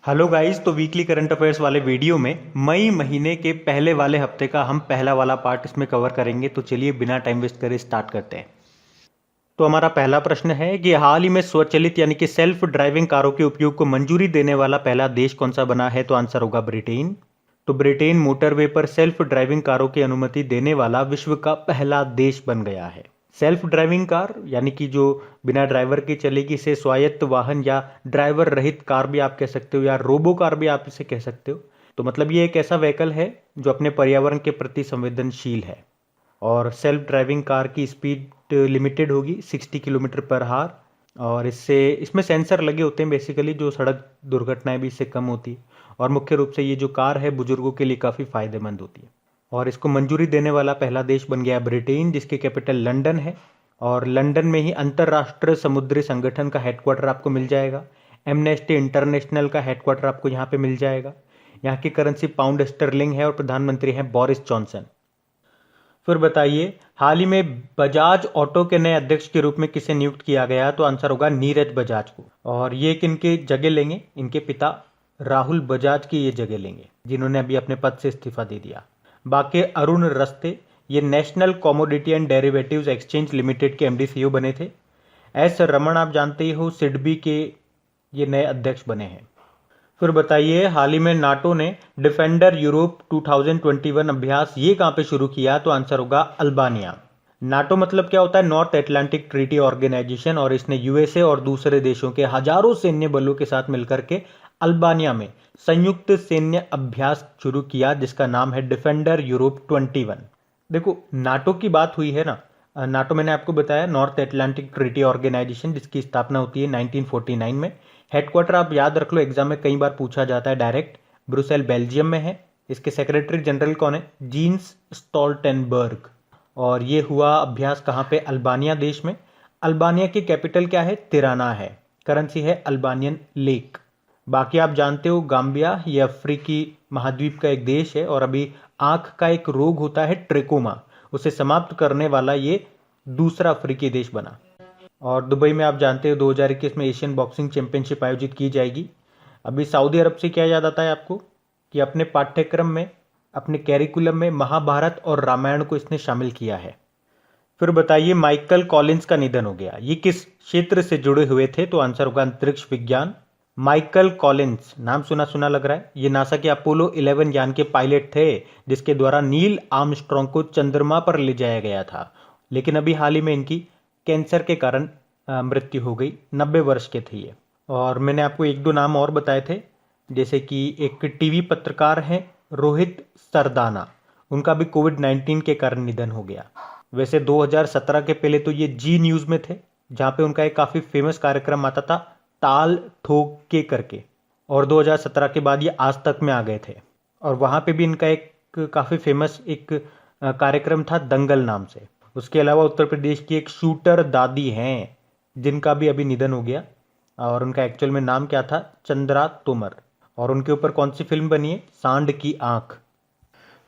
Hello guys, तो weekly current affairs वाले video में मई महीने के पहले वाले हफ्ते का हम पहला वाला पार्ट इसमें कवर करेंगे। तो चलिए बिना टाइम वेस्ट करे स्टार्ट करते हैं। तो हमारा पहला प्रश्न है कि हाल ही में स्वचालित यानी कि सेल्फ ड्राइविंग कारों के उपयोग को मंजूरी देने वाला पहला देश कौन सा बना है? तो आंसर होगा ब्रिटेन। तो ब्रिटेन मोटरवे पर सेल्फ ड्राइविंग कारों की अनुमति देने वाला विश्व का पहला देश बन गया है। सेल्फ ड्राइविंग कार यानी कि जो बिना ड्राइवर के चलेगी, इसे स्वायत्त वाहन या ड्राइवर रहित कार भी आप कह सकते हो या रोबो कार भी आप इसे कह सकते हो। तो मतलब ये एक ऐसा व्हीकल है जो अपने पर्यावरण के प्रति संवेदनशील है। और सेल्फ ड्राइविंग कार की स्पीड लिमिटेड होगी 60 किलोमीटर पर आवर। और इसमें सेंसर लगे होते हैं बेसिकली, जो सड़क दुर्घटनाएं भी इससे कम होती है। और मुख्य रूप से ये जो कार है बुजुर्गों के लिए काफ़ी फायदेमंद होती है। और इसको मंजूरी देने वाला पहला देश बन गया ब्रिटेन, जिसकी कैपिटल लंदन है। और लंदन में ही अंतर्राष्ट्रीय समुद्री संगठन का हेडक्वार्टर आपको मिल जाएगा। एमनेस्टी इंटरनेशनल का हेडक्वार्टर आपको यहाँ पे मिल जाएगा। यहाँ की करेंसी पाउंड स्टर्लिंग है और प्रधानमंत्री हैं बोरिस जॉनसन। फिर बताइए, हाल ही में बजाज ऑटो के नए अध्यक्ष के रूप में किसे नियुक्त किया गया? तो आंसर होगा नीरज बजाज को। और ये किनकी जगह लेंगे? इनके पिता राहुल बजाज की ये जगह लेंगे, जिन्होंने अभी अपने पद से इस्तीफा दे दिया। बाकी अरुण रस्ते, ये national commodity and derivatives exchange limited के एमडी सीईओ बने थे। एस रमन आप जानते ही हो, सिडबी के ये नए अध्यक्ष बने हैं। फिर बताइए, हाल ही में नाटो ने डिफेंडर यूरोप 2021 अभ्यास ये कहाँ पे शुरू किया? तो आंसर होगा अल्बानिया। नाटो मतलब क्या होता है? North Atlantic Treaty Organization. और इसने यूएसए और दूसरे देशों के हजारों सैन्य बलों के साथ मिलकर के अल्बानिया में संयुक्त सैन्य अभ्यास शुरू किया, जिसका नाम है डिफेंडर यूरोप 21। देखो, नाटो की बात हुई है ना। नाटो मैंने आपको बताया नॉर्थ एटलांटिक ट्रीटी ऑर्गेनाइजेशन, जिसकी स्थापना होती है 1949 में। हेडक्वार्टर आप याद रख लो, एग्जाम में कई बार पूछा जाता है डायरेक्ट। ब्रुसेल बेल्जियम में है। इसके सेक्रेटरी जनरल कौन है? Jens Stoltenberg. और ये हुआ अभ्यास कहाँ पे? अल्बानिया देश में। अल्बानिया की कैपिटल क्या है? तिराना है। करेंसी है अल्बानियन लेक। बाकी आप जानते हो, गाम्बिया ये अफ्रीकी महाद्वीप का एक देश है। और अभी आंख का एक रोग होता है ट्रेकोमा, उसे समाप्त करने वाला ये दूसरा अफ्रीकी देश बना। और दुबई में आप जानते हो 2021 में एशियन बॉक्सिंग चैंपियनशिप आयोजित की जाएगी। अभी सऊदी अरब से क्या याद आता है आपको? कि अपने पाठ्यक्रम में, अपने कैरिकुलम में महाभारत और रामायण को इसने शामिल किया है। फिर बताइए, माइकल कॉलिंस का निधन हो गया, ये किस क्षेत्र से जुड़े हुए थे? तो आंसर होगा अंतरिक्ष विज्ञान। माइकल कॉलिंस, नाम सुना सुना लग रहा है। ये नासा के अपोलो 11 यान के पायलट थे, जिसके द्वारा नील आर्मस्ट्रॉन्ग को चंद्रमा पर ले जाया गया था। लेकिन अभी हाल ही में इनकी कैंसर के कारण मृत्यु हो गई। 90 वर्ष के थे ये। और मैंने आपको एक दो नाम और बताए थे, जैसे कि एक टीवी पत्रकार हैं रोहित सरदाना, उनका भी कोविड-19 के कारण निधन हो गया। वैसे 2017 के पहले तो ये जी न्यूज़ में थे, जहाँ पे उनका एक काफ़ी फेमस कार्यक्रम आता था ताल ठोक के करके। और 2017 के बाद ये आज तक में आ गए थे। और वहाँ पे भी इनका एक काफ़ी फेमस एक कार्यक्रम था दंगल नाम से। उसके अलावा उत्तर प्रदेश की एक शूटर दादी हैं, जिनका भी अभी निधन हो गया। और उनका एक्चुअल में नाम क्या था? चंद्रा तोमर। और उनके ऊपर कौन सी फिल्म बनी है? सांड की आंख।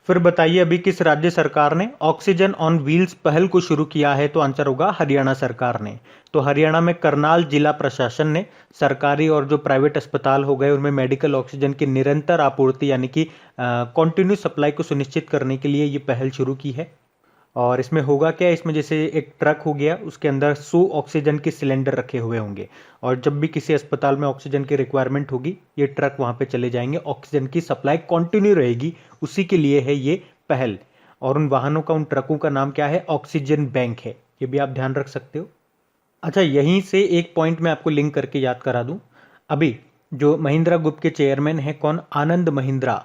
फिर बताइए, अभी किस राज्य सरकार ने ऑक्सीजन ऑन व्हील्स पहल को शुरू किया है? तो आंसर होगा हरियाणा सरकार ने। तो हरियाणा में करनाल जिला प्रशासन ने सरकारी और जो प्राइवेट अस्पताल हो गए उनमें मेडिकल ऑक्सीजन की निरंतर आपूर्ति यानी कि कॉन्टिन्यू सप्लाई को सुनिश्चित करने के लिए ये पहल शुरू की है। और इसमें होगा क्या? इसमें जैसे एक ट्रक हो गया, उसके अंदर 100 ऑक्सीजन के सिलेंडर रखे हुए होंगे। और जब भी किसी अस्पताल में ऑक्सीजन की रिक्वायरमेंट होगी, ये ट्रक वहाँ पे चले जाएंगे, ऑक्सीजन की सप्लाई कंटिन्यू रहेगी। उसी के लिए है ये पहल। और उन वाहनों का, उन ट्रकों का नाम क्या है? ऑक्सीजन बैंक है। ये भी आप ध्यान रख सकते हो। अच्छा, यहीं से एक पॉइंट मैं आपको लिंक करके याद करा दूं। अभी जो महिंद्रा ग्रुप के चेयरमैन है कौन? आनंद महिंद्रा।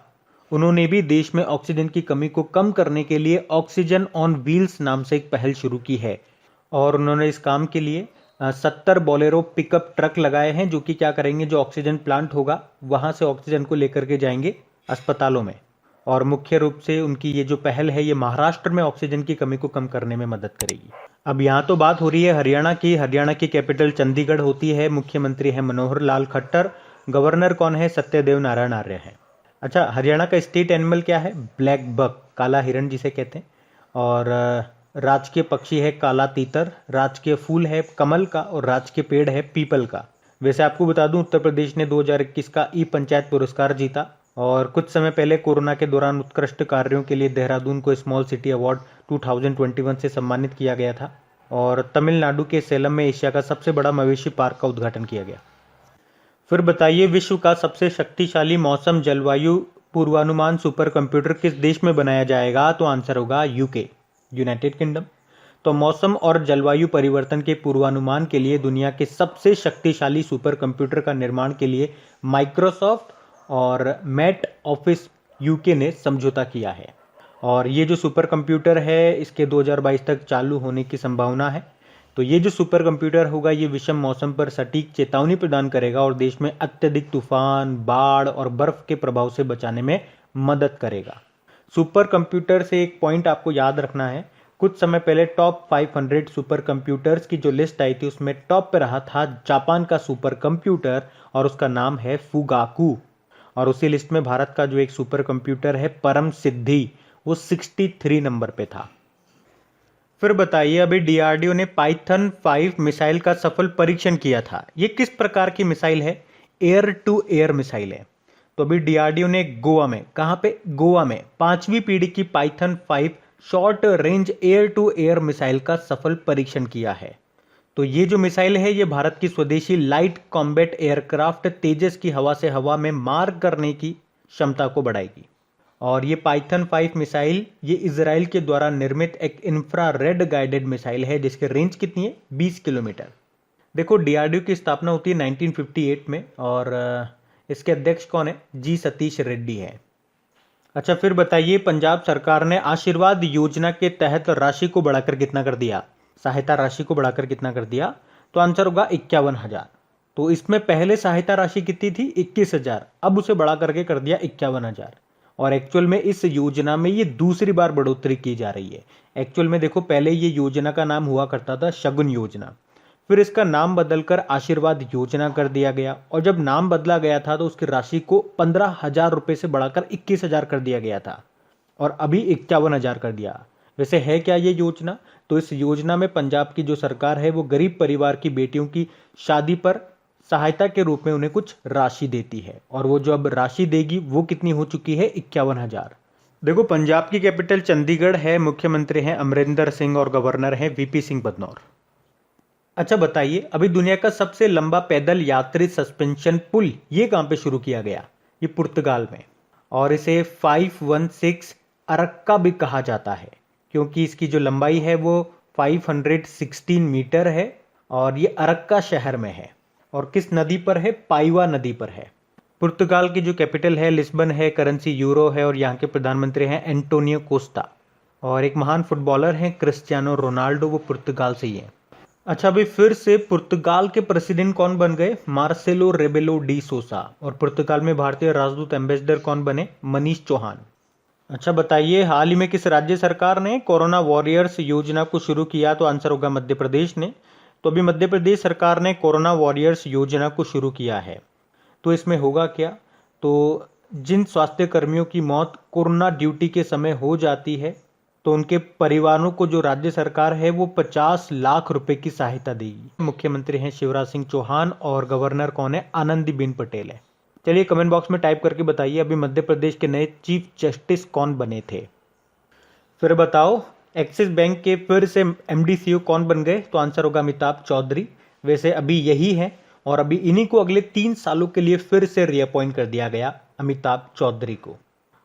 उन्होंने भी देश में ऑक्सीजन की कमी को कम करने के लिए ऑक्सीजन ऑन व्हील्स नाम से एक पहल शुरू की है। और उन्होंने इस काम के लिए 70 बोलेरो पिकअप ट्रक लगाए हैं, जो कि क्या करेंगे? जो ऑक्सीजन प्लांट होगा वहां से ऑक्सीजन को लेकर के जाएंगे अस्पतालों में। और मुख्य रूप से उनकी ये जो पहल है, ये महाराष्ट्र में ऑक्सीजन की कमी को कम करने में मदद करेगी। अब यहाँ तो बात हो रही है हरियाणा की। हरियाणा की कैपिटल चंडीगढ़ होती है। मुख्यमंत्री है मनोहर लाल खट्टर। गवर्नर कौन है? सत्यदेव नारायण आर्य है। अच्छा, हरियाणा का स्टेट एनिमल क्या है? ब्लैक बक, काला हिरण जिसे कहते हैं। और राजकीय पक्षी है काला तीतर। राजकीय फूल है कमल का और राजकीय पेड़ है पीपल का। वैसे आपको बता दूं, उत्तर प्रदेश ने 2021 का ई पंचायत पुरस्कार जीता और कुछ समय पहले कोरोना के दौरान उत्कृष्ट कार्यों के लिए देहरादून को स्मॉल सिटी अवार्ड 2021 से सम्मानित किया गया था और तमिलनाडु के सेलम में एशिया का सबसे बड़ा मवेशी पार्क का उद्घाटन किया गया। फिर बताइए, विश्व का सबसे शक्तिशाली मौसम जलवायु पूर्वानुमान सुपर कंप्यूटर किस देश में बनाया जाएगा? तो आंसर होगा यूके, यूनाइटेड किंगडम। तो मौसम और जलवायु परिवर्तन के पूर्वानुमान के लिए दुनिया के सबसे शक्तिशाली सुपर कंप्यूटर का निर्माण के लिए माइक्रोसॉफ्ट और मैट ऑफिस यूके ने समझौता किया है और ये जो सुपर कंप्यूटर है इसके 2022 तक चालू होने की संभावना है। तो ये जो सुपर कंप्यूटर होगा ये विषम मौसम पर सटीक चेतावनी प्रदान करेगा और देश में अत्यधिक तूफान, बाढ़ और बर्फ के प्रभाव से बचाने में मदद करेगा। सुपर कंप्यूटर से एक पॉइंट आपको याद रखना है, कुछ समय पहले टॉप 500 सुपर कंप्यूटर्स की जो लिस्ट आई थी उसमें टॉप पे रहा था जापान का सुपर कंप्यूटर और उसका नाम है फुगाकू। और उसी लिस्ट में भारत का जो एक सुपर कंप्यूटर है परम सिद्धि, वो 63 नंबर पे था। फिर बताइए, अभी डीआरडीओ ने पाइथन 5 मिसाइल का सफल परीक्षण किया था। ये किस प्रकार की मिसाइल है? एयर टू एयर मिसाइल है। तो अभी डीआरडीओ ने गोवा में, कहाँ पे? गोवा में 5वीं पीढ़ी की Python 5 short range air to air missile का सफल परीक्षण किया है। तो ये जो मिसाइल है ये भारत की स्वदेशी लाइट कॉम्बैट एयरक्राफ्ट तेजस की हवा से हवा में मार करने की क्षमता को बढ़ाएगी। और ये पाइथन 5 मिसाइल ये इजराइल के द्वारा निर्मित एक इंफ्रारेड गाइडेड मिसाइल है जिसकी रेंज कितनी है? 20 किलोमीटर। देखो, डीआरडीओ की स्थापना होती है 1958 में और इसके अध्यक्ष कौन है? जी सतीश रेड्डी है। अच्छा, फिर बताइए, पंजाब सरकार ने आशीर्वाद योजना के तहत राशि को बढ़ाकर कितना कर दिया? सहायता राशि को बढ़ाकर कितना कर दिया? तो आंसर होगा 51,000। तो इसमें पहले सहायता राशि कितनी थी? 21,000, अब उसे बढ़ा करके कर दिया 51,000। और एक्चुअल में इस योजना में ये दूसरी बार बढ़ोतरी की जा रही है। एक्चुअल में देखो, पहले ये योजना का नाम हुआ करता था शगुन योजना, फिर इसका नाम बदलकर आशीर्वाद योजना कर दिया गया और जब नाम बदला गया था तो उसकी राशि को 15,000 रुपये से बढ़ाकर 21,000 कर दिया गया था और अभी 51,000 कर दिया। वैसे है क्या ये योजना? तो इस योजना में पंजाब की जो सरकार है वो गरीब परिवार की बेटियों की शादी पर सहायता के रूप में उन्हें कुछ राशि देती है और वो जो अब राशि देगी वो कितनी हो चुकी है? 51,000। देखो, पंजाब की कैपिटल चंडीगढ़ है, मुख्यमंत्री हैं अमरिंदर सिंह और गवर्नर हैं वीपी सिंह बदनौर। अच्छा बताइए, अभी दुनिया का सबसे लंबा पैदल यात्री सस्पेंशन पुल ये कहां पे शुरू किया गया? ये पुर्तगाल में और इसे 516 अरक्का भी कहा जाता है क्योंकि इसकी जो लंबाई है वो 516 मीटर है और ये अरक्का शहर में है। और किस नदी पर है? पाइवा नदी पर है। पुर्तगाल की जो कैपिटल है लिस्बन है, करेंसी यूरो है और यहाँ के प्रधानमंत्री हैं एंटोनियो कोस्टा और एक महान फुटबॉलर हैं क्रिस्टियानो रोनाल्डो, वो पुर्तगाल से ही हैं। अच्छा, अभी फिर से पुर्तगाल के प्रेसिडेंट कौन बन गए? Marcelo Rebelo de Sousa. और पुर्तगाल में भारतीय राजदूत एम्बेसडर कौन बने? मनीष चौहान। अच्छा बताइए, हाल ही में किस राज्य सरकार ने कोरोना वॉरियर्स योजना को शुरू किया? तो आंसर होगा मध्य प्रदेश ने। तो अभी मध्य प्रदेश सरकार ने कोरोना वॉरियर्स योजना को शुरू किया है। तो इसमें होगा क्या? तो जिन स्वास्थ्य कर्मियों की मौत कोरोना ड्यूटी के समय हो जाती है तो उनके परिवारों को जो राज्य सरकार है वो 50 लाख रुपए की सहायता देगी। मुख्यमंत्री हैं शिवराज सिंह चौहान और गवर्नर कौन है? आनंदीबेन पटेल है। चलिए कमेंट बॉक्स में टाइप करके बताइए अभी मध्य प्रदेश के नए चीफ जस्टिस कौन बने थे। फिर बताओ, एक्सिस बैंक के फिर से एमडी सीईओ कौन बन गए? तो आंसर होगा अमिताभ चौधरी। वैसे अभी यही है और अभी इन्हीं को अगले 3 सालों के लिए फिर से रीअपॉइंट कर दिया गया, अमिताभ चौधरी को।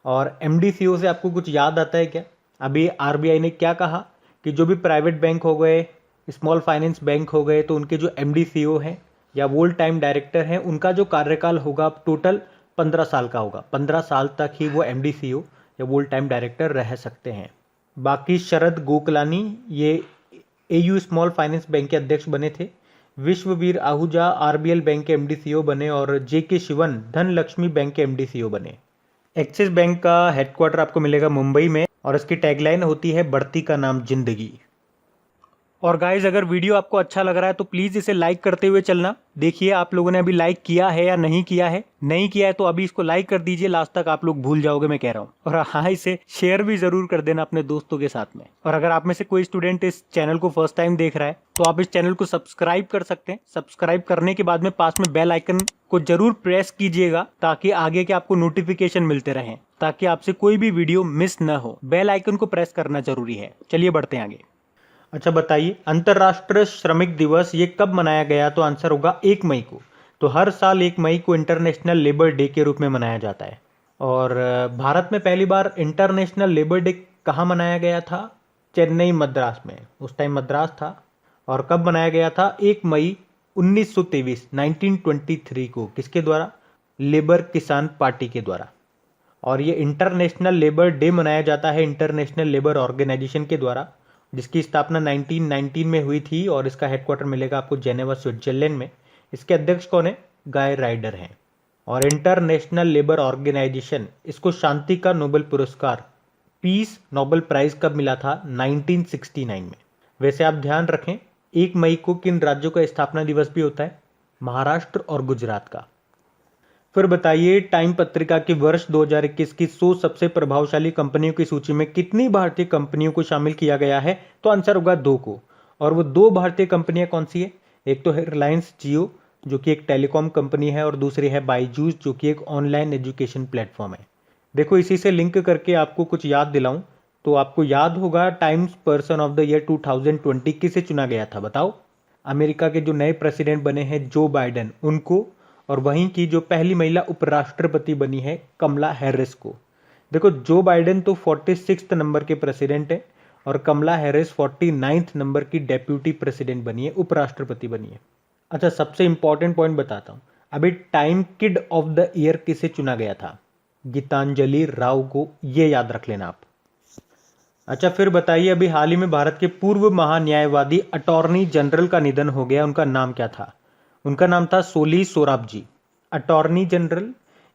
और एमडी सीईओ से आपको कुछ याद आता है क्या? अभी आरबीआई ने क्या कहा कि जो भी प्राइवेट बैंक हो गए, स्मॉल फाइनेंस बैंक हो गए, तो उनके जो एमडी सीईओ हैं या वोल टाइम डायरेक्टर हैं उनका जो कार्यकाल होगा टोटल 15 साल का होगा। 15 साल तक ही वो एमडी सीईओ या वोल टाइम डायरेक्टर रह सकते हैं। बाकी शरद गोकलानी ये एयू स्मॉल फाइनेंस बैंक के अध्यक्ष बने थे। विश्ववीर आहूजा आरबीएल बैंक के एमडी सीईओ बने और जेके शिवन धनलक्ष्मी बैंक के एमडी सीईओ बने। एक्सिस बैंक का हेडक्वार्टर आपको मिलेगा मुंबई में और इसकी टैगलाइन होती है बढ़ती का नाम जिंदगी। और गाइज अगर वीडियो आपको अच्छा लग रहा है तो प्लीज इसे लाइक करते हुए चलना। देखिए आप लोगों ने अभी लाइक किया है या नहीं किया है, नहीं किया है तो अभी इसको लाइक कर दीजिए, लास्ट तक आप लोग भूल जाओगे मैं कह रहा हूँ। और हाँ, इसे शेयर भी जरूर कर देना अपने दोस्तों के साथ में। और अगर आप में से कोई स्टूडेंट इस चैनल को फर्स्ट टाइम देख रहा है तो आप इस चैनल को सब्सक्राइब कर सकते हैं। सब्सक्राइब करने के बाद में पास में बेल आइकन को जरूर प्रेस कीजिएगा ताकि आगे के आपको नोटिफिकेशन मिलते रहें, ताकि आपसे कोई भी वीडियो मिस न हो। बेल आइकन को प्रेस करना जरूरी है। चलिए बढ़ते हैं आगे। अच्छा बताइए, अंतर्राष्ट्रीय श्रमिक दिवस ये कब मनाया गया? तो आंसर होगा 1 मई को। तो हर साल 1 मई को इंटरनेशनल लेबर डे के रूप में मनाया जाता है। और भारत में पहली बार इंटरनेशनल लेबर डे कहाँ मनाया गया था? चेन्नई मद्रास में, उस टाइम मद्रास था। और कब मनाया गया था? 1 मई 1923 1923 को। किसके द्वारा? लेबर किसान पार्टी के द्वारा। और ये इंटरनेशनल लेबर डे मनाया जाता है इंटरनेशनल लेबर ऑर्गेनाइजेशन के द्वारा, जिसकी स्थापना 1919 में हुई थी। और इसका हेडक्वार्टर मिलेगा आपको जेनेवा स्विट्जरलैंड में। इसके अध्यक्ष कौन है? गाय राइडर हैं। और इंटरनेशनल लेबर ऑर्गेनाइजेशन, इसको शांति का नोबेल पुरस्कार, पीस नोबेल प्राइज कब मिला था? 1969 में। वैसे आप ध्यान रखें 1 मई को किन राज्यों का स्थापना दिवस भी होता है? महाराष्ट्र और गुजरात का। फिर बताइए, टाइम पत्रिका के वर्ष 2021 की 100 सबसे प्रभावशाली कंपनियों की सूची में कितनी भारतीय कंपनियों को शामिल किया गया है? तो आंसर होगा 2 को। और वो 2 भारतीय कंपनियां कौन सी है? एक तो है रिलायंस जियो जो कि एक टेलीकॉम कंपनी है, और दूसरी है बायजूस जो कि एक ऑनलाइन एजुकेशन प्लेटफॉर्म है। देखो इसी से लिंक करके आपको कुछ याद दिलाऊं तो आपको याद होगा times person of the year 2020 किसे चुना गया था? बताओ। अमेरिका के जो नए प्रेसिडेंट बने हैं जो बाइडेन, उनको। और वहीं की जो पहली महिला उपराष्ट्रपति बनी है कमला हैरिस को। देखो जो बाइडेन तो 46 नंबर के प्रेसिडेंट है और कमला हैरिस 49 नंबर की डेप्यूटी प्रेसिडेंट बनी है, उपराष्ट्रपति बनी है। अच्छा सबसे इंपॉर्टेंट पॉइंट बताता हूं, अभी time kid of the year किसे चुना गया था? गीतांजलि राव को, ये याद रख लेना आप। अच्छा फिर बताइए, अभी हाल ही में भारत के पूर्व महान्यायवादी अटॉर्नी जनरल का निधन हो गया, उनका नाम क्या था? उनका नाम था सोली सोराबजी। अटॉर्नी जनरल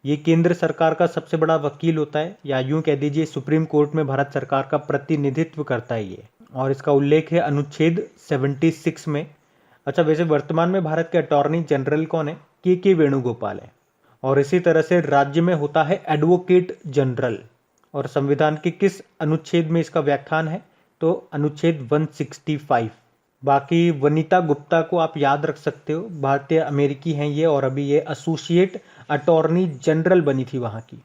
ये केंद्र सरकार का सबसे बड़ा वकील होता है, या यूं कह दीजिए सुप्रीम कोर्ट में भारत सरकार का प्रतिनिधित्व करता है ये। और इसका उल्लेख है अनुच्छेद 76 में। अच्छा वैसे वर्तमान में भारत के अटॉर्नी जनरल कौन है? के वेणुगोपाल है। और इसी तरह से राज्य में होता है एडवोकेट जनरल। और संविधान के किस अनुच्छेद में इसका व्याख्यान है? तो अनुच्छेद 165। बाकी वनीता गुप्ता को आप याद रख सकते हो, भारतीय अमेरिकी हैं ये, और अभी ये एसोसिएट अटॉर्नी जनरल बनी थी वहां की।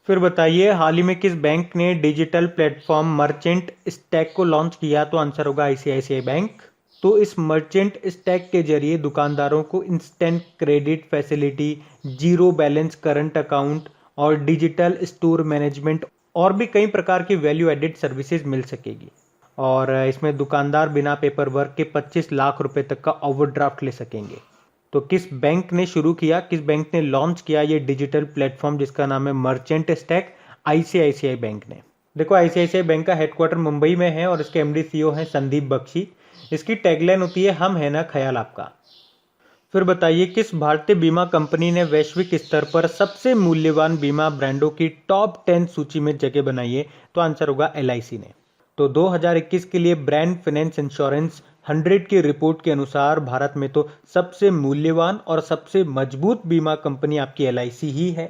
फिर बताइए, हाल ही में किस बैंक ने डिजिटल प्लेटफॉर्म मर्चेंट स्टैक को लॉन्च किया? तो आंसर होगा आईसीआईसीआई बैंक। तो इस मर्चेंट स्टैक के जरिए दुकानदारों को instant credit facility, zero balance current account और डिजिटल स्टोर मैनेजमेंट और भी कई प्रकार की वैल्यू एडेड सर्विसेज मिल सकेगी। और इसमें दुकानदार बिना पेपर वर्क के 25 लाख रुपए तक का ओवरड्राफ्ट ले सकेंगे। तो किस बैंक ने शुरू किया, किस बैंक ने लॉन्च किया ये डिजिटल प्लेटफॉर्म जिसका नाम है मर्चेंट स्टैक? आईसीआईसीआई बैंक ने। देखो आईसीआईसीआई बैंक का हेडक्वार्टर मुंबई में है और इसके एमडी सीईओ हैं संदीप बख्शी। इसकी टैगलाइन होती है हम है ना ख्याल आपका। फिर बताइए, किस भारतीय बीमा कंपनी ने वैश्विक स्तर पर सबसे मूल्यवान बीमा ब्रांडों की टॉप 10 सूची में जगह बनाई है? तो आंसर होगा एलआईसी ने। तो 2021 के लिए ब्रांड फाइनेंस इंश्योरेंस 100 की रिपोर्ट के अनुसार भारत में तो सबसे मूल्यवान और सबसे मजबूत बीमा कंपनी आपकी एलआईसी ही है।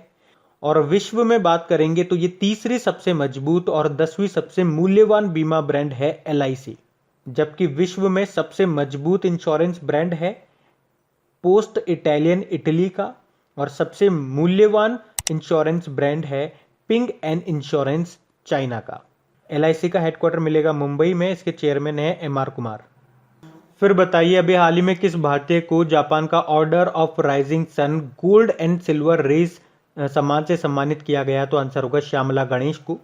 और विश्व में बात करेंगे तो ये तीसरी सबसे मजबूत और 10वीं सबसे मूल्यवान बीमा ब्रांड है एलआईसी। जबकि विश्व में सबसे मजबूत इंश्योरेंस ब्रांड है पोस्ट इटालियन इटली का, और सबसे मूल्यवान इंश्योरेंस ब्रांड है पिंग एंड इंश्योरेंस चाइना का। एलआईसी का हेडक्वार्टर मिलेगा मुंबई में, इसके चेयरमैन है एमआर कुमार। फिर बताइए, अभी हाल ही में किस भारतीय को जापान का Order of Rising Sun Gold and Silver Rays सम्मान से सम्मानित किया गया? तो आंसर होगा श्यामला गणेश को।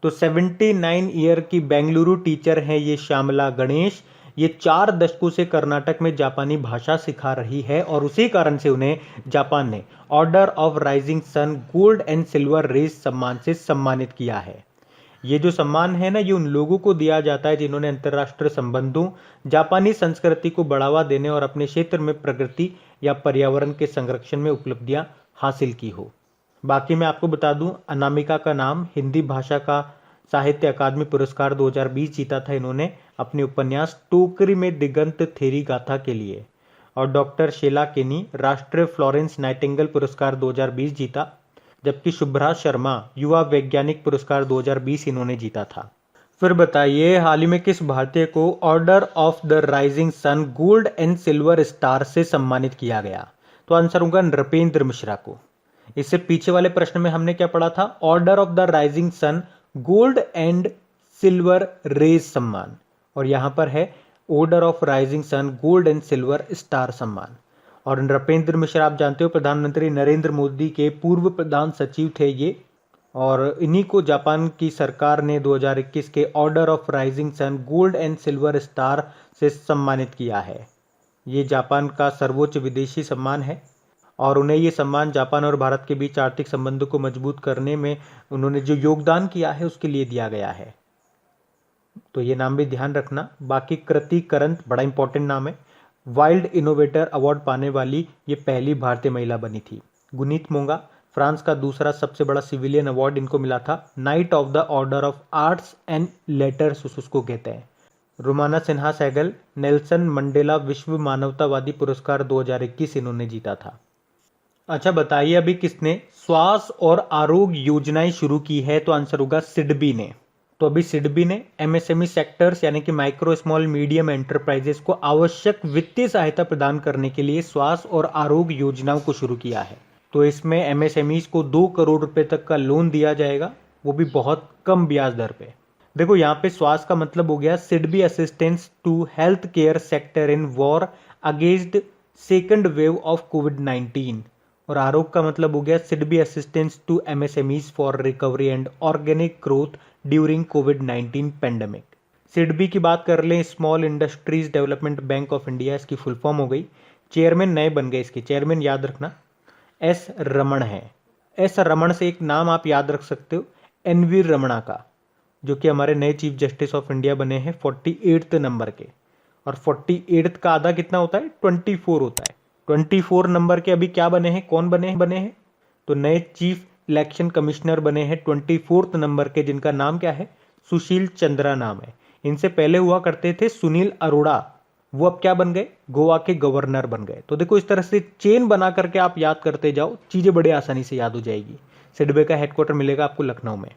तो 79 ईयर की बेंगलुरु टीचर हैं ये श्यामला गणेश। ये 4 दशकों से कर्नाटक में जापानी भाषा सिखा रही है और उसी कारण से उन्हें जापान ने Order of Rising Sun Gold and Silver Rays सम्मान से सम्मानित किया है। ये जो सम्मान है ना, ये उन लोगों को दिया जाता है जिन्होंने अंतर्राष्ट्रीय संबंधों, जापानी संस्कृति को बढ़ावा देने और अपने क्षेत्र में प्रगति या पर्यावरण के संरक्षण में उपलब्धियां हासिल की हो। बाकी मैं आपको बता दूं, अनामिका का नाम हिंदी भाषा का साहित्य अकादमी पुरस्कार 2020 जीता था इन्होंने। अपने उपन्यास टोकरी में दिगंत थेरी गाथा के लिए। और डॉक्टर शीला केनी राष्ट्रीय फ्लोरेंस नाइटिंगेल पुरस्कार 2020 जीता, जबकि शुभ्रा शर्मा युवा वैज्ञानिक पुरस्कार 2020 इन्होंने जीता था। फिर बताइए, हाल ही में किस भारतीय को Order of the Rising Sun Gold and Silver Star से सम्मानित किया गया? तो आंसर होगा नृपेंद्र मिश्रा को। इससे पीछे वाले प्रश्न में हमने क्या पढ़ा था? Order of the Rising Sun Gold and Silver Rays सम्मान, और यहां पर है Order of Rising Sun Gold and Silver Star सम्मान। और नृपेंद्र मिश्रा आप जानते हो प्रधानमंत्री नरेंद्र मोदी के पूर्व प्रधान सचिव थे ये, और इन्हीं को जापान की सरकार ने 2021 के Order of Rising Sun Gold and Silver Star से सम्मानित किया है। ये जापान का सर्वोच्च विदेशी सम्मान है, और उन्हें ये सम्मान जापान और भारत के बीच आर्थिक संबंधों को मजबूत करने में उन्होंने जो योगदान किया है उसके लिए दिया गया है। तो ये नाम भी ध्यान रखना। बाकी कृति करंत बड़ा इंपॉर्टेंट नाम है। वाइल्ड इनोवेटर अवार्ड पाने वाली ये पहली भारतीय महिला बनी थी। गुनीत मोंगा फ्रांस का दूसरा सबसे बड़ा सिविलियन अवार्ड इनको मिला था। Night of the order of arts and letters उसको कहते हैं। रुमाना सिन्हा सहगल नेल्सन मंडेला विश्व मानवतावादी पुरस्कार 2021 इन्होंने जीता था। अच्छा बताइए, अभी किसने स्वास्थ्य और आरोग्य योजनाएं शुरू की है? तो आंसर होगा सिडबी ने। तो अभी सिडबी ने एमएसएमई सेक्टर्स यानी कि माइक्रो स्मॉल मीडियम एंटरप्राइजेस को आवश्यक वित्तीय सहायता प्रदान करने के लिए स्वास्थ्य और आरोग्य योजनाओं को शुरू किया है। तो इसमें एमएसएमईज को 2 करोड़ रुपए तक का लोन दिया जाएगा, वो भी बहुत कम ब्याज दर पे। देखो यहाँ पे स्वास्थ्य का मतलब हो गया SIDBI assistance to health care sector in war against second wave of कोविड-19, और आरोग्य का मतलब हो गया SIDBI assistance to MSMEs for recovery and organic growth during कोविड-19 पेंडेमिक। सिडबी की बात कर लें, small industries development bank of India इसकी फुल फॉर्म हो गई। चेयरमैन नए बन गए, इसके चेयरमैन याद रखना एस रमण है। एस रमण से एक नाम आप याद रख सकते हो, एनवी रमणा का, जो कि हमारे नए चीफ जस्टिस ऑफ इंडिया बने हैं 48th नंबर के। और 48th का आधा कितना होता है? 24 होता है। 24 नंबर के अभी क्या बने हैं, कौन बने हैं? तो नए चीफ इलेक्शन कमिश्नर बने हैं 24th नंबर के, जिनका नाम क्या है? सुशील चंद्रा नाम है। इनसे पहले हुआ करते थे सुनील अरोड़ा, वो अब क्या बन गए? गोवा के गवर्नर बन गए। तो देखो इस तरह से चेन बना करके आप याद करते जाओ, चीजें बड़े आसानी से याद हो जाएगी। सिडबी का हेडक्वार्टर मिलेगा आपको लखनऊ में।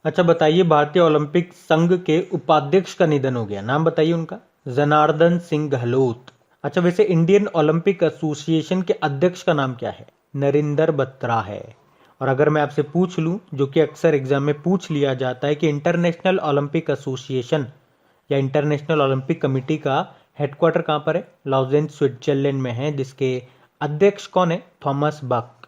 अच्छा बताइए, भारतीय ओलंपिक संघ के उपाध्यक्ष का निधन हो गया, नाम बताइए उनका? जनार्दन सिंह गहलोत। अच्छा वैसे इंडियन ओलंपिक एसोसिएशन के अध्यक्ष का नाम क्या है? नरिंदर बत्रा है। और अगर मैं आपसे पूछ लूं, जो कि अक्सर एग्जाम में पूछ लिया जाता है, कि इंटरनेशनल ओलंपिक एसोसिएशन या इंटरनेशनल ओलंपिक कमेटी का हेडक्वार्टर कहां पर है? लाउजेन स्विट्जरलैंड में है, जिसके अध्यक्ष कौन है? थॉमस बक।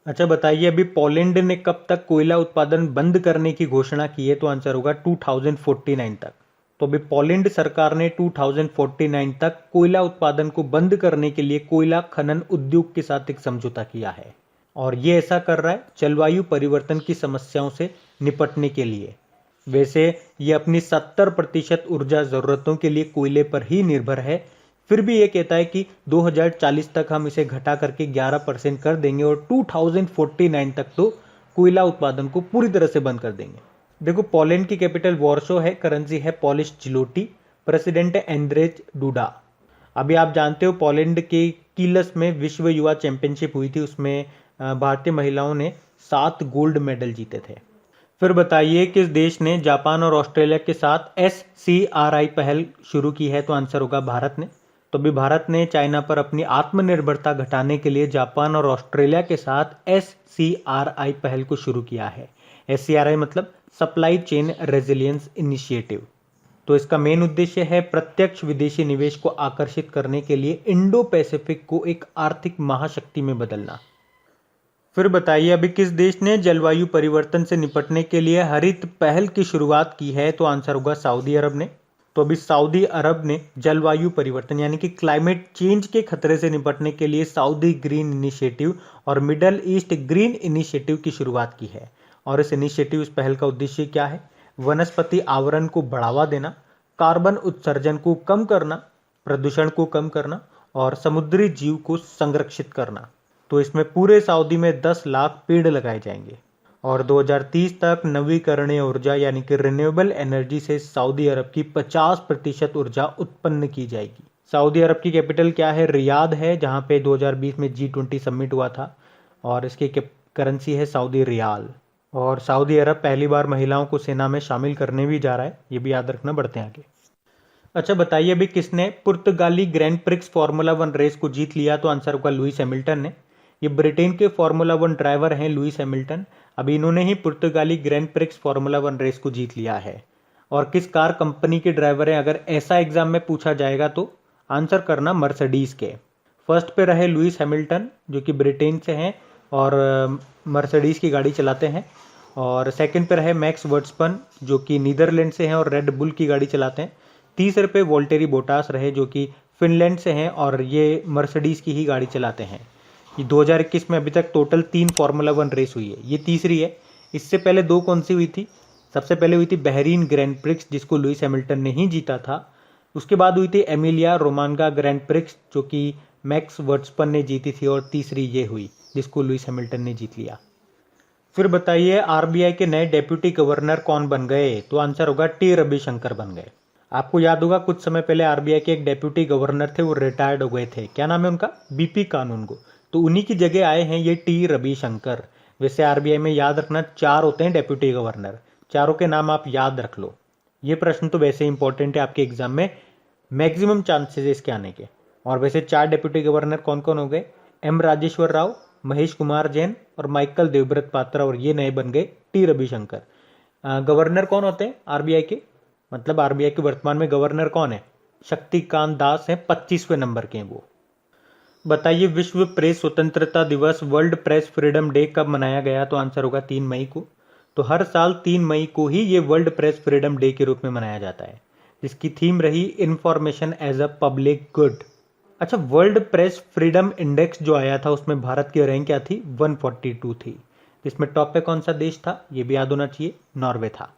अच्छा बताइए, अभी पोलैंड ने कब तक कोयला उत्पादन बंद करने की घोषणा की है? तो आंसर होगा 2049 तक। तो अभी पोलैंड सरकार ने 2049 तक कोयला उत्पादन को बंद करने के लिए कोयला खनन उद्योग के साथ एक समझौता किया है, और ये ऐसा कर रहा है जलवायु परिवर्तन की समस्याओं से निपटने के लिए। वैसे ये अपनी 70% ऊर्जा जरूरतों के लिए कोयले पर ही निर्भर है, फिर भी ये कहता है कि 2040 तक हम इसे घटा करके 11% कर देंगे, और 2049 तक तो कोयला उत्पादन को पूरी तरह से बंद कर देंगे। देखो पोलैंड की कैपिटल वॉर्सो है, करेंसी है पॉलिश जिलोटी, प्रेसिडेंट है एंड्रेज डूडा। अभी आप जानते हो पोलैंड के कीलस में विश्व युवा चैंपियनशिप हुई थी, उसमें भारतीय महिलाओं ने 7 गोल्ड मेडल जीते थे। फिर बताइए, किस देश ने जापान और ऑस्ट्रेलिया के साथ SCRI पहल शुरू की है? तो आंसर होगा भारत ने। तो अभी भारत ने चाइना पर अपनी आत्मनिर्भरता घटाने के लिए जापान और ऑस्ट्रेलिया के साथ SCRI पहल को शुरू किया है। SCRI मतलब सप्लाई चेन रेजिलियंस इनिशिएटिव। तो इसका मेन उद्देश्य है प्रत्यक्ष विदेशी निवेश को आकर्षित करने के लिए इंडो पैसिफिक को एक आर्थिक महाशक्ति में बदलना। फिर बताइए, अभी किस देश ने जलवायु परिवर्तन से निपटने के लिए हरित पहल की शुरुआत की है? तो आंसर होगा सऊदी अरब ने। तो अभी सऊदी अरब ने जलवायु परिवर्तन यानी कि क्लाइमेट चेंज के खतरे से निपटने के लिए सऊदी ग्रीन इनिशिएटिव और मिडल ईस्ट ग्रीन इनिशिएटिव की शुरुआत की है। और इस इनिशिएटिव, इस पहल का उद्देश्य क्या है? वनस्पति आवरण को बढ़ावा देना, कार्बन उत्सर्जन को कम करना, प्रदूषण को कम करना और समुद्री जीव को संरक्षित करना। तो इसमें पूरे सऊदी में 10 लाख पेड़ लगाए जाएंगे। और 2030 तक नवीकरणीय ऊर्जा यानी कि रिन्यूएबल एनर्जी से सऊदी अरब की 50% ऊर्जा उत्पन्न की जाएगी। सऊदी अरब की कैपिटल क्या है? रियाद है, जहां पे 2020 में G20 समिट हुआ था और इसकी करेंसी है सऊदी रियाल। और सऊदी अरब पहली बार महिलाओं को सेना में शामिल करने भी जा रहा है, ये भी याद रखना। बढ़ते हैं आगे। अच्छा बताइए अभी किसने पुर्तगाली ग्रैंड प्रिक्स फार्मूला 1 रेस को जीत लिया? तो आंसर होगा लुइस हैमिल्टन ने। ये ब्रिटेन के फार्मूला 1 ड्राइवर हैं लुइस हैमिल्टन। अभी इन्होंने ही पुर्तगाली ग्रैंड प्रिक्स फार्मूला 1 रेस को जीत लिया है। और किस कार कंपनी के ड्राइवर हैं? अगर ऐसा एग्जाम में पूछा जाएगा तो आंसर करना मर्सिडीज के। फर्स्ट पे रहे लुइस हैमिल्टन जो कि ब्रिटेन से हैं और मर्सिडीज की गाड़ी चलाते हैं। और सेकंड पे रहे मैक्स वर्स्टपन जो कि नीदरलैंड से हैं और रेड बुल की गाड़ी चलाते हैं। तीसरे पे वोल्टेरी बोटास रहे जो कि फिनलैंड से हैं और ये मर्सिडीज की ही गाड़ी चलाते हैं। ये 2021 में अभी तक टोटल 3 फार्मूला 1 रेस हुई है, ये तीसरी है। इससे पहले 2 कौन सी हुई थी? सबसे पहले हुई थी बहरीन ग्रैंड प्रिक्स जिसको लुइस हैमिल्टन ने ही जीता था। उसके बाद हुई थी एमिलिया रोमांगा ग्रैंड प्रिक्स जो कि मैक्स वर्स्टपन ने जीती थी। और तीसरी ये हुई जिसको लुइस हैमिल्टन ने जीत लिया। फिर बताइए आरबीआई के नए डेप्यूटी गवर्नर कौन बन गए? तो आंसर होगा टी रविशंकर बन गए। आपको याद होगा कुछ समय पहले आरबीआई के एक डेप्यूटी गवर्नर थे, वो रिटायर्ड हो गए थे। क्या नाम है उनका? बीपी कानूनगो। तो उन्हीं की जगह आए हैं ये टी रविशंकर। वैसे आरबीआई में याद रखना 4 होते हैं डेप्यूटी गवर्नर, चारों के नाम आप याद रख लो। ये प्रश्न तो वैसे इंपॉर्टेंट है आपके एग्जाम में, मैक्सिमम चांसेस इसके आने के। और वैसे 4 डेप्यूटी गवर्नर कौन कौन हो गए? एम राजेश्वर राव, महेश कुमार जैन और माइकल देवव्रत पात्रा। और ये नए बन गए टी रविशंकर। गवर्नर कौन होते हैं आरबीआई के? मतलब आरबीआई के वर्तमान में गवर्नर कौन है? शक्तिकांत दास हैं, 25वें नंबर के हैं वो। बताइए विश्व प्रेस स्वतंत्रता दिवस वर्ल्ड प्रेस फ्रीडम डे कब मनाया गया? तो आंसर होगा 3 मई को। तो हर साल 3 मई को ही ये वर्ल्ड प्रेस फ्रीडम डे के रूप में मनाया जाता है, जिसकी थीम रही information as a public good. अच्छा, वर्ल्ड प्रेस फ्रीडम इंडेक्स जो आया था उसमें भारत की रैंक क्या थी? 142 थी। इसमें टॉप पे कौन सा देश था? ये भी याद होना चाहिए, नॉर्वे था।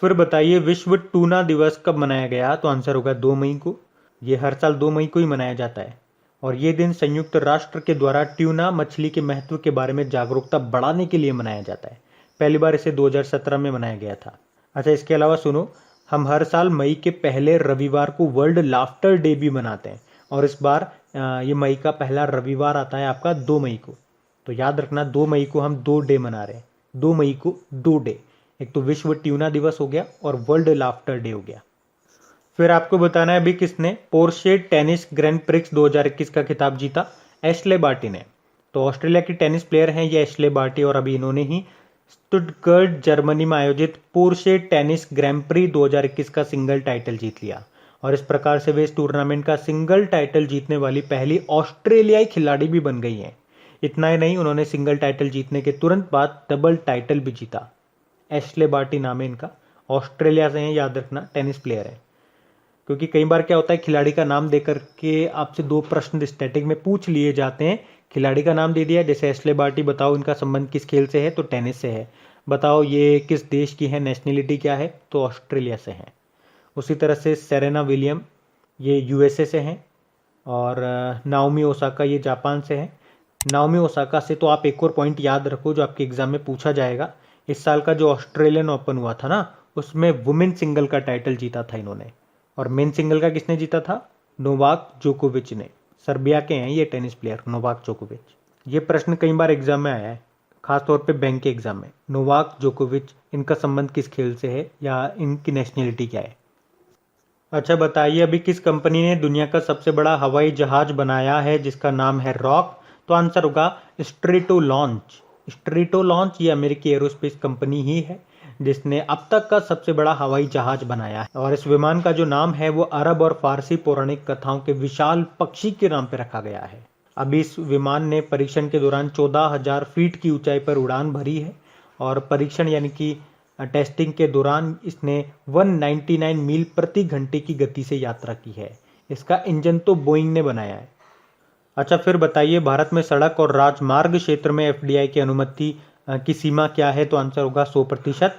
फिर बताइए विश्व टूना दिवस कब मनाया गया? तो आंसर होगा 2 मई को। ये हर साल 2 मई को ही मनाया जाता है और ये दिन संयुक्त राष्ट्र के द्वारा ट्यूना मछली के महत्व के बारे में जागरूकता बढ़ाने के लिए मनाया जाता है। पहली बार इसे 2017 में मनाया गया था। अच्छा, इसके अलावा सुनो, हम हर साल मई के पहले रविवार को वर्ल्ड लाफ्टर डे भी मनाते हैं और इस बार ये मई का पहला रविवार आता है आपका 2 मई को। तो याद रखना 2 मई को हम 2 डे मना रहे हैं। 2 मई को 2 डे, एक तो विश्व ट्यूना दिवस हो गया और वर्ल्ड लाफ्टर डे हो गया। फिर आपको बताना है अभी किसने पोर्शे टेनिस ग्रैंड प्रिक्स 2021 का खिताब जीता? एशले बार्टी ने। तो ऑस्ट्रेलिया की टेनिस प्लेयर हैं ये एशले बार्टी और अभी इन्होंने ही स्टुटगर्ट जर्मनी में आयोजित पोर्शे टेनिस ग्रैंड प्री 2021 का सिंगल टाइटल जीत लिया और इस प्रकार से वे इस टूर्नामेंट का सिंगल टाइटल जीतने वाली पहली ऑस्ट्रेलियाई खिलाड़ी भी बन गई हैं। इतना ही नहीं, उन्होंने सिंगल टाइटल जीतने के तुरंत बाद डबल टाइटल भी जीता। एशले बार्टी नाम है इनका, ऑस्ट्रेलिया से हैं, याद रखना, टेनिस प्लेयर है। क्योंकि कई बार क्या होता है खिलाड़ी का नाम देकर के आपसे 2 प्रश्न स्टैटिक में पूछ लिए जाते हैं। खिलाड़ी का नाम दे दिया, जैसे एशले बार्टी, बताओ इनका संबंध किस खेल से है? तो टेनिस से है। बताओ ये किस देश की है, नेशनलिटी क्या है? तो ऑस्ट्रेलिया से है। उसी तरह से सेरेना विलियम ये यूएसए से हैं और नाओमी ओसाका ये जापान से है। नाओमी ओसाका से तो आप एक और पॉइंट याद रखो जो आपके एग्जाम में पूछा जाएगा। इस साल का जो ऑस्ट्रेलियन ओपन हुआ था ना, उसमें वुमेन सिंगल का टाइटल जीता था इन्होंने। और मेन सिंगल का किसने जीता था? नोवाक जोकोविच ने। सर्बिया के हैं ये टेनिस प्लेयर नोवाक जोकोविच। ये प्रश्न कई बार एग्जाम में आया है, खासतौर पे बैंक के एग्जाम में। नोवाक जोकोविच, इनका संबंध किस खेल से है या इनकी नेशनलिटी क्या है? अच्छा बताइए अभी किस कंपनी ने दुनिया का सबसे बड़ा हवाई जहाज बनाया है जिसका नाम है रॉक? तो आंसर होगा स्ट्रेटो लॉन्च। स्ट्रेटो लॉन्च ये अमेरिकी एरोस्पेस कंपनी ही है जिसने अब तक का सबसे बड़ा हवाई जहाज बनाया है और इस विमान का जो नाम है वो अरब और फारसी पौराणिक कथाओं के विशाल पक्षी के नाम पर रखा गया है। अभी इस विमान ने परीक्षण के दौरान 14,000 फीट की ऊंचाई पर उड़ान भरी है और परीक्षण यानी कि टेस्टिंग के दौरान इसने 199 मील प्रति घंटे की गति से यात्रा की है। इसका इंजन तो बोइंग ने बनाया है। अच्छा फिर बताइए भारत में सड़क और राजमार्ग क्षेत्र में एफडीआई की अनुमति की सीमा क्या है? तो आंसर होगा 100%।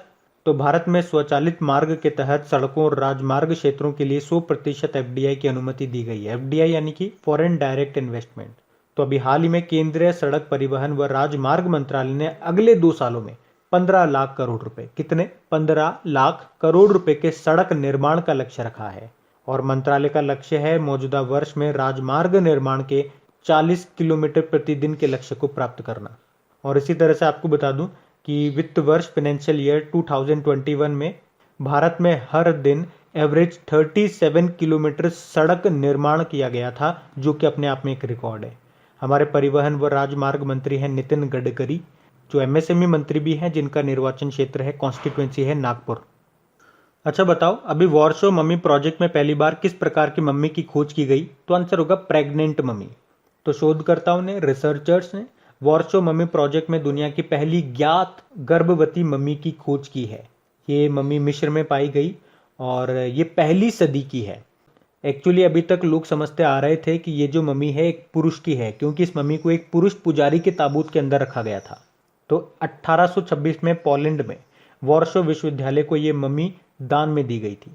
तो भारत में स्वचालित मार्ग के तहत सड़कों और राजमार्ग क्षेत्रों के लिए 100% एफडीआई की अनुमति दी गई है। एफडीआई यानी कि फॉरेन डायरेक्ट इन्वेस्टमेंट। तो अभी हाल ही में केंद्रीय सड़क परिवहन व राजमार्ग मंत्रालय ने अगले 2 सालों में 15 लाख करोड़ रुपए। कितने? 15 लाख करोड़ रुपए के सड़क निर्माण का लक्ष्य रखा है। और मंत्रालय का लक्ष्य है मौजूदा वर्ष में राजमार्ग निर्माण के 40 किलोमीटर प्रतिदिन के लक्ष्य को प्राप्त करना। और इसी तरह से आपको बता दूं कि वित्त वर्ष फाइनेंशियल ईयर 2021 में भारत में हर दिन एवरेज 37 किलोमीटर सड़क निर्माण किया गया था, जो कि अपने आप में एक रिकॉर्ड है। हमारे परिवहन व राजमार्ग मंत्री हैं नितिन गडकरी, जो एमएसएमई मंत्री भी हैं, जिनका निर्वाचन क्षेत्र है, कॉन्स्टिट्यूएंसी है नागपुर। अच्छा बताओ, अभी वॉरशो मम्मी प्रोजेक्ट में पहली बार किस प्रकार की मम्मी की खोज की गई? तो आंसर होगा प्रेग्नेंट मम्मी। तो शोधकर्ताओं ने, रिसर्चर्स ने वॉरशो मम्मी प्रोजेक्ट में दुनिया की पहली ज्ञात गर्भवती मम्मी की खोज की है। ये मम्मी मिस्र में पाई गई और ये पहली सदी की है। एक्चुअली अभी तक लोग समझते आ रहे थे कि ये जो मम्मी है एक पुरुष की है, क्योंकि इस मम्मी को एक पुरुष पुजारी के ताबूत के अंदर रखा गया था। तो 1826 में पोलैंड में वॉरशो विश्वविद्यालय को ये मम्मी दान में दी गई थी।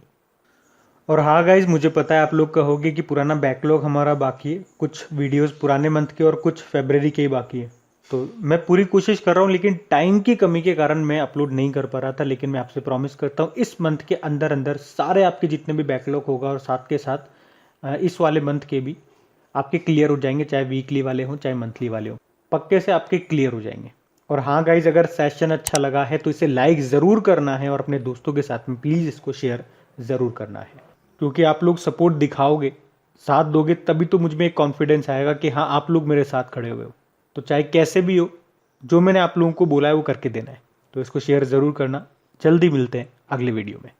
और हाँ गाइज, मुझे पता है आप लोग कहोगे कि पुराना बैकलॉग हमारा बाकी है, कुछ वीडियोस पुराने मंथ के और कुछ फरवरी के ही बाकी है। तो मैं पूरी कोशिश कर रहा हूँ, लेकिन टाइम की कमी के कारण मैं अपलोड नहीं कर पा रहा था। लेकिन मैं आपसे प्रॉमिस करता हूँ इस मंथ के अंदर अंदर सारे आपके जितने भी बैकलॉग होगा और साथ के साथ इस वाले मंथ के भी आपके क्लियर हो जाएंगे, चाहे वीकली वाले हों चाहे मंथली वाले हों, पक्के से आपके क्लियर हो जाएंगे। और हाँ गाइज, अगर सेशन अच्छा लगा है तो इसे लाइक ज़रूर करना है और अपने दोस्तों के साथ में प्लीज़ इसको शेयर ज़रूर करना है, क्योंकि आप लोग सपोर्ट दिखाओगे, साथ दोगे, तभी तो मुझ में एक कॉन्फिडेंस आएगा कि हाँ आप लोग मेरे साथ खड़े हुए हो। तो चाहे कैसे भी हो, जो मैंने आप लोगों को बोला है वो करके देना है। तो इसको शेयर ज़रूर करना। जल्दी मिलते हैं अगले वीडियो में।